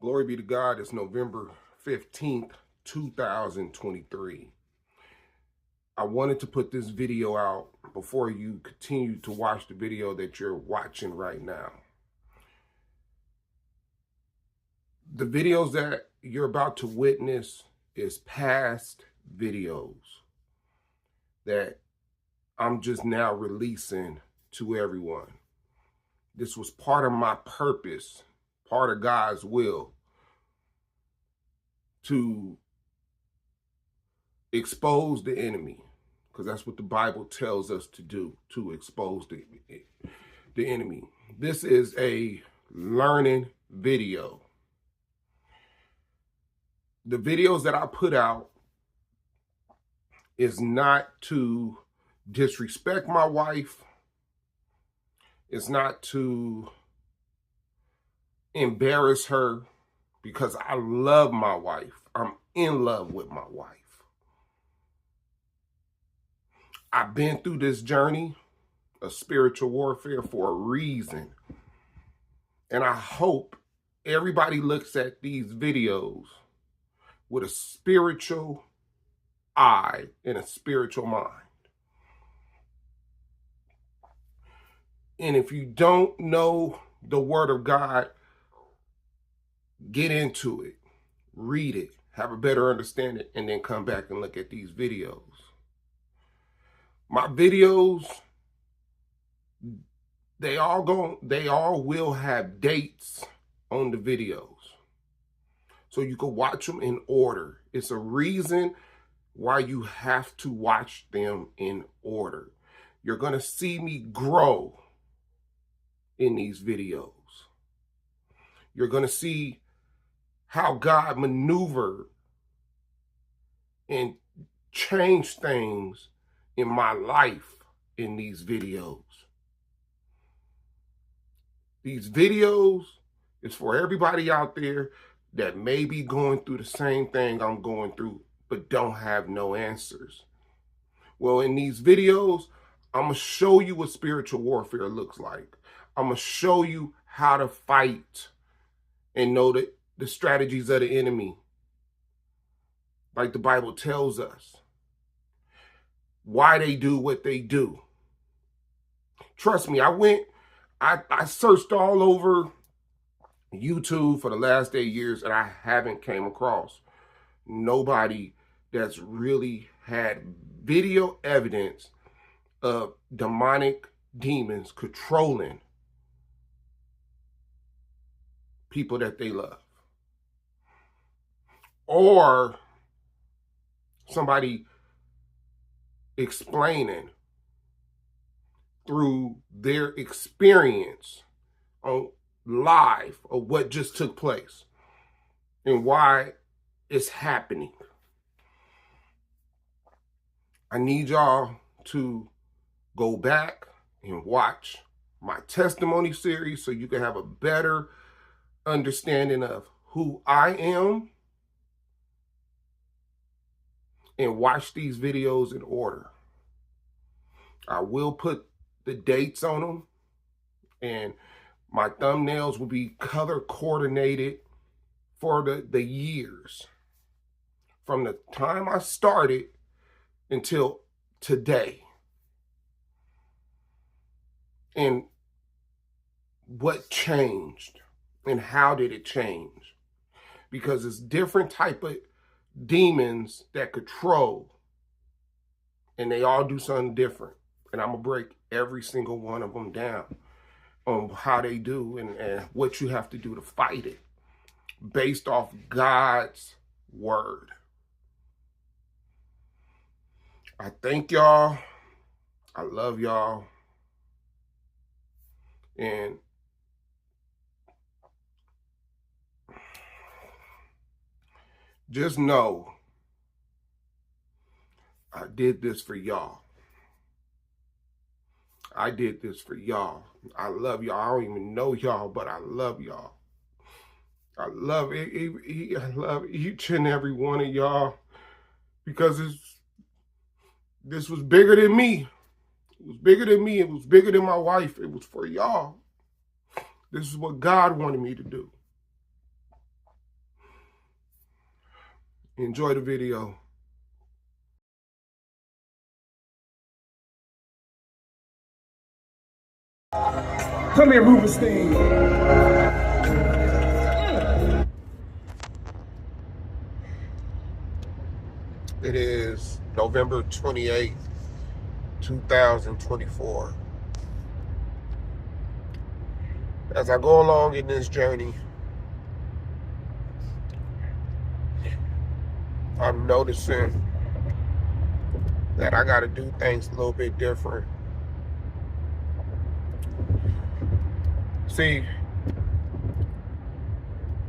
Glory be to God. It's November 15th, 2023. I wanted to put this video out before you continue to watch the video that you're watching right now. The videos that you're about to witness is past videos that I'm just now releasing to everyone. This was part of my purpose, part of God's will, to expose the enemy, because that's what the Bible tells us to do, to expose the enemy. This is a learning video. The videos that I put out is not to disrespect my wife. It's not to embarrass her, because I love my wife. I'm in love with my wife. I've been through this journey of spiritual warfare for a reason. And I hope everybody looks at these videos with a spiritual eye and a spiritual mind. And if you don't know the Word of God, get into it, read it, have a better understanding, and then come back and look at these videos. My videos, they all will have dates on the videos, so you can watch them in order. It's a reason why you have to watch them in order. You're going to see me grow in these videos. You're going to see how God maneuvered and changed things in my life in these videos. These videos is for everybody out there that may be going through the same thing I'm going through, but don't have no answers. Well, in these videos, I'm going to show you what spiritual warfare looks like. I'm going to show you how to fight and know the strategies of the enemy, like the Bible tells us. Why they do what they do. Trust me, I searched all over YouTube for the last 8 years, and I haven't came across nobody that's really had video evidence of demonic demons controlling people that they love, or somebody explaining through their experience on live of what just took place and why it's happening. I need y'all to go back and watch my testimony series so you can have a better understanding of who I am, and watch these videos in order. I will put the dates on them, and my thumbnails will be color coordinated for the years from the time I started until today, and what changed and how did it change, because it's different type of demons that control, and they all do something different, and I'm gonna break every single one of them down on how they do and what you have to do to fight it based off God's word. I thank y'all. I love y'all. And just know I did this for y'all. I did this for y'all. I love y'all. I don't even know y'all, but I love y'all. I love it. I love each and every one of y'all, because this was bigger than me. It was bigger than me. It was bigger than my wife. It was for y'all. This is what God wanted me to do. Enjoy the video. Come here, Rubenstein. It is November 28th, 2024. As I go along in this journey, I'm noticing that I got to do things a little bit different. See,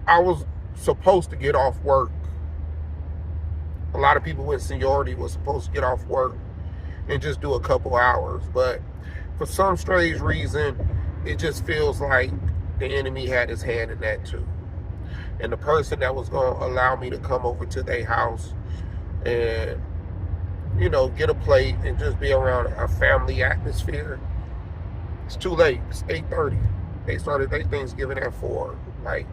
I was supposed to get off work. A lot of people with seniority was supposed to get off work and just do a couple hours. But for some strange reason, it just feels like the enemy had his hand in that too. And the person that was going to allow me to come over to their house and, you know, get a plate and just be around a family atmosphere, it's too late. It's 8:30. They started their Thanksgiving at 4. Like,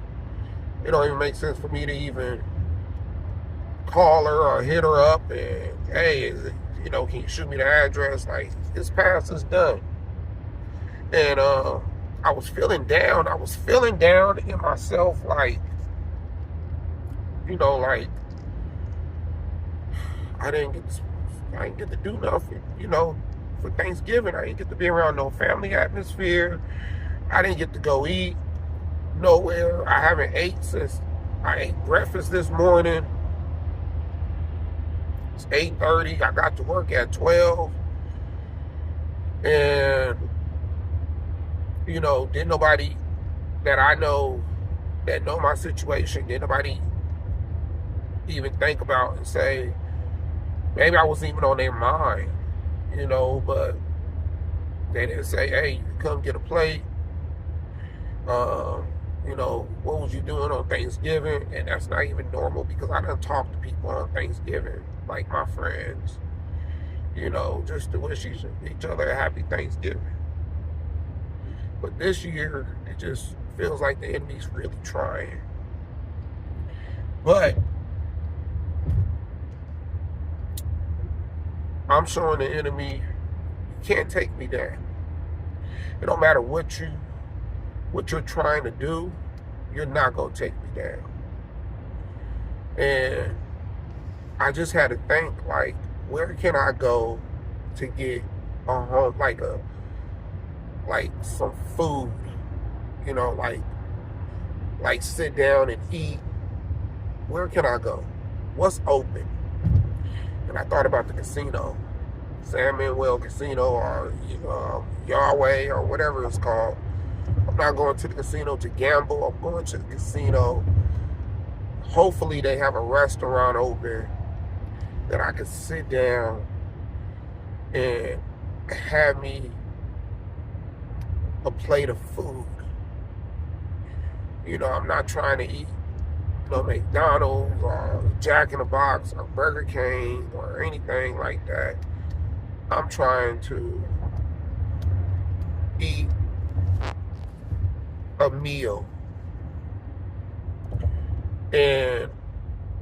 it don't even make sense for me to even call her or hit her up and, hey, you know, can you shoot me the address? Like, it's past, it's done. And I was feeling down. I was feeling down in myself, like, you know, like, I didn't get to do nothing, you know, for Thanksgiving. I didn't get to be around no family atmosphere. I didn't get to go eat nowhere. I haven't ate since I ate breakfast this morning. It's 8:30. I got to work at 12. And, you know, didn't nobody that I know that know my situation, didn't nobody even think about and say, maybe I wasn't even on their mind, you know, but they didn't say, hey, you can come get a plate. You know, what was you doing on Thanksgiving? And that's not even normal because I done talked to people on Thanksgiving, like my friends, you know, just to wish each other a happy Thanksgiving. But this year, it just feels like the enemy's really trying. But I'm showing the enemy, you can't take me down. It don't matter what you're trying to do, you're not going to take me down. And I just had to think, like, where can I go to get a home, like some food, you know, like sit down and eat. Where can I go? What's open? And I thought about the casino, San Manuel Casino, or Yahweh, or whatever it's called. I'm not going to the casino to gamble. I'm going to the casino. Hopefully they have a restaurant open that I could sit down and have me a plate of food. You know, I'm not trying to eat, you know, McDonald's or Jack in the Box or Burger King or anything like that. I'm trying to eat a meal. And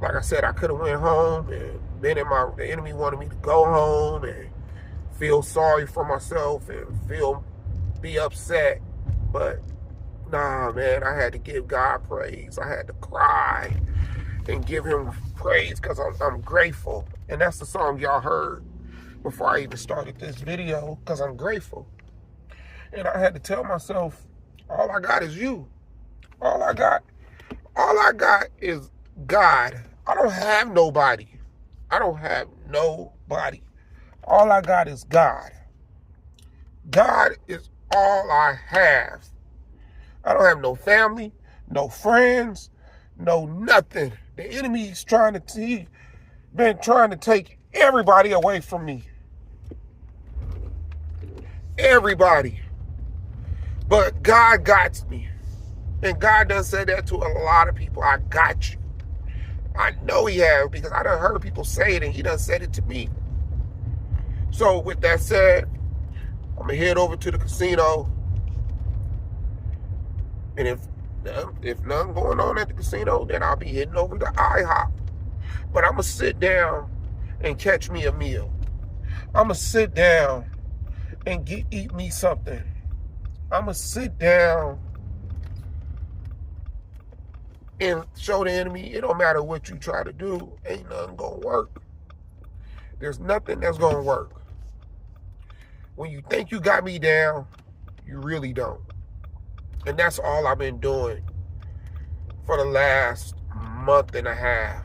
like I said, I could have went home and been in the enemy wanted me to go home and feel sorry for myself and be upset. But nah, man, I had to give God praise. I had to cry and give him praise because I'm grateful. And that's the song y'all heard before I even started this video, because I'm grateful. And I had to tell myself, all I got is you. All I got is God. I don't have nobody. I don't have nobody. All I got is God. God is all I have. I don't have no family, no friends, no nothing. The enemy's been trying to take everybody away from me. Everybody. But God got me. And God done said that to a lot of people. I got you. I know he has, because I done heard people say it, and he done said it to me. So with that said, I'm going to head over to the casino. And if nothing going on at the casino, then I'll be heading over to IHOP. But I'm going to sit down and catch me a meal. I'm going to sit down and eat me something. I'm going to sit down and show the enemy it don't matter what you try to do, ain't nothing going to work. There's nothing that's going to work. When you think you got me down, you really don't. And that's all I've been doing for the last month and a half.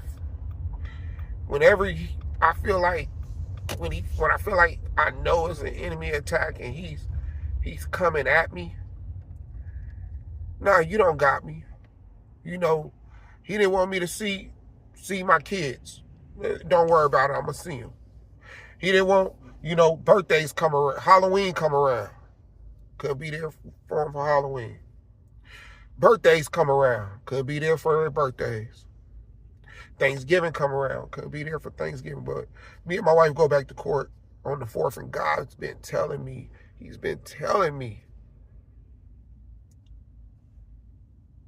Whenever I feel like, when I feel like I know it's an enemy attack and he's coming at me, nah, you don't got me. You know, he didn't want me to see my kids. Don't worry about it, I'm gonna see him. He didn't want, birthdays come around, Halloween come around. Could be there for him for Halloween. Birthdays come around, could be there for their birthdays. Thanksgiving come around, could be there for Thanksgiving. But me and my wife go back to court on the 4th, and God's been telling me, he's been telling me,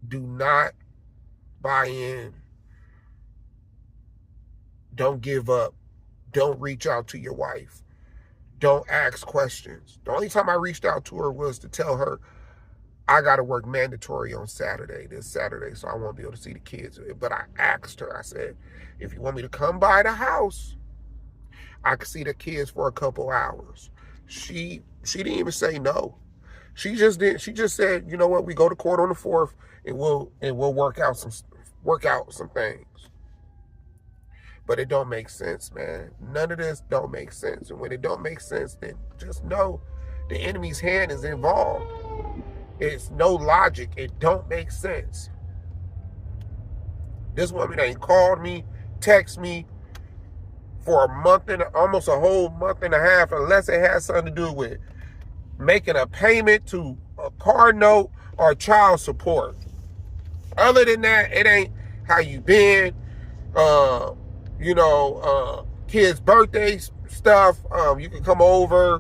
do not buy in. Don't give up. Don't reach out to your wife. Don't ask questions. The only time I reached out to her was to tell her I got to work mandatory on this Saturday, so I won't be able to see the kids. But I asked her, I said, if you want me to come by the house, I could see the kids for a couple hours. She didn't even say no. She just said, you know what, we go to court on the 4th and we'll work out some things. But it don't make sense, man. None of this don't make sense. And when it don't make sense, then just know the enemy's hand is involved. It's no logic. It don't make sense. This woman ain't called me, text me for almost a whole month and a half, unless it has something to do with making a payment to a car note or child support. Other than that, it ain't how you been, kids' birthdays stuff. You can come over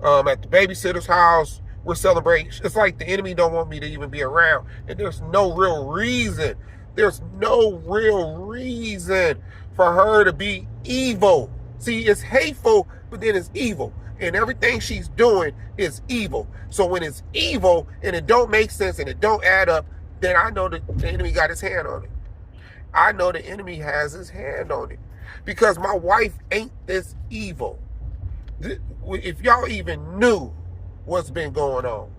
at the babysitter's house. We're celebrating. It's like the enemy don't want me to even be around. And there's no real reason. There's no real reason for her to be evil. See, it's hateful, but then it's evil. And everything she's doing is evil. So when it's evil and it don't make sense and it don't add up, then I know that the enemy got his hand on it. I know the enemy has his hand on it. Because my wife ain't this evil. If y'all even knew what's been going on,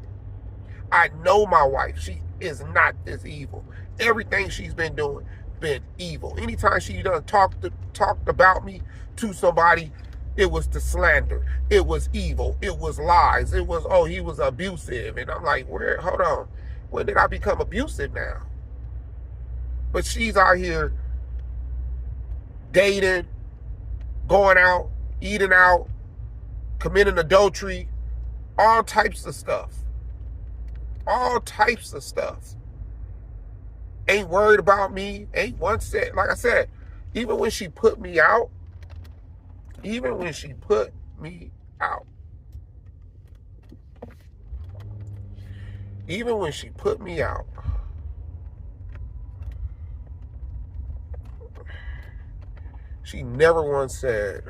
I know my wife. She is not this evil. Everything she's been doing been evil. Anytime she done talked about me to somebody, it was to slander. It was evil. It was lies. It was, oh, he was abusive. And I'm like, hold on. When did I become abusive now? But she's out here dating, going out, eating out, committing adultery, all types of stuff. All types of stuff. Ain't worried about me. Ain't once said, like I said, even when she put me out, she never once said,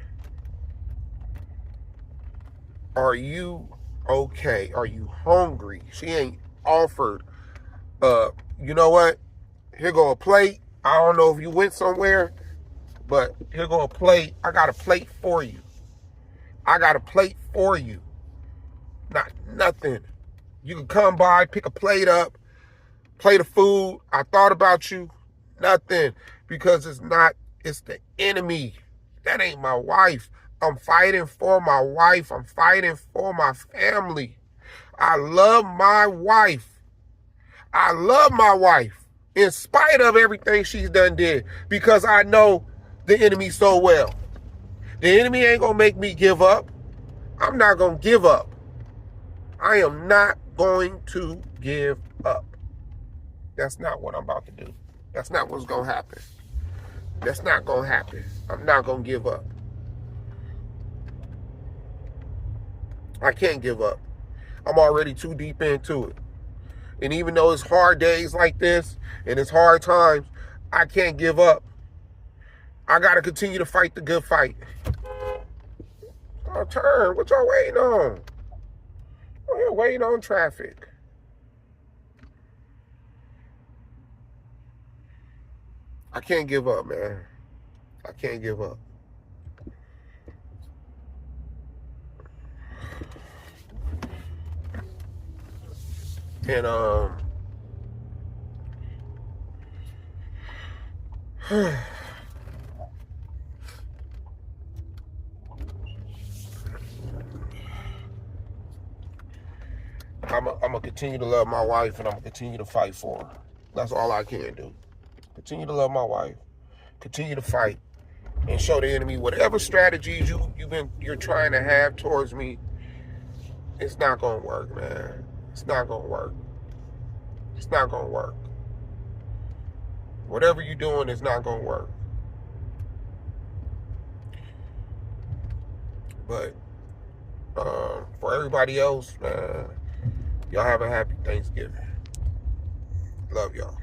are you okay? Are you hungry? She ain't offered, you know what? Here go a plate. I don't know if you went somewhere, but here go a plate. I got a plate for you. Nothing. You can come by, pick a plate up, plate of food. I thought about you. Nothing. Because it's the enemy. That ain't my wife. I'm fighting for my wife. I'm fighting for my family. I love my wife. In spite of everything she's done did. Because I know the enemy so well. The enemy ain't going to make me give up. I'm not going to give up. I am not going to give up. That's not what I'm about to do. That's not what's going to happen. That's not going to happen. I'm not going to give up. I can't give up. I'm already too deep into it. And even though it's hard days like this and it's hard times, I can't give up. I gotta continue to fight the good fight. Oh, turn. What y'all waiting on? Oh, you're waiting on traffic. I can't give up, man. I can't give up. And I'm gonna continue to love my wife, and I'm gonna continue to fight for her. That's all I can do. Continue to love my wife. Continue to fight, and show the enemy whatever strategies you're trying to have towards me. It's not gonna work, man. It's not gonna work. It's not gonna work. Whatever you're doing is not gonna work. But for everybody else, man, y'all have a happy Thanksgiving. Love y'all.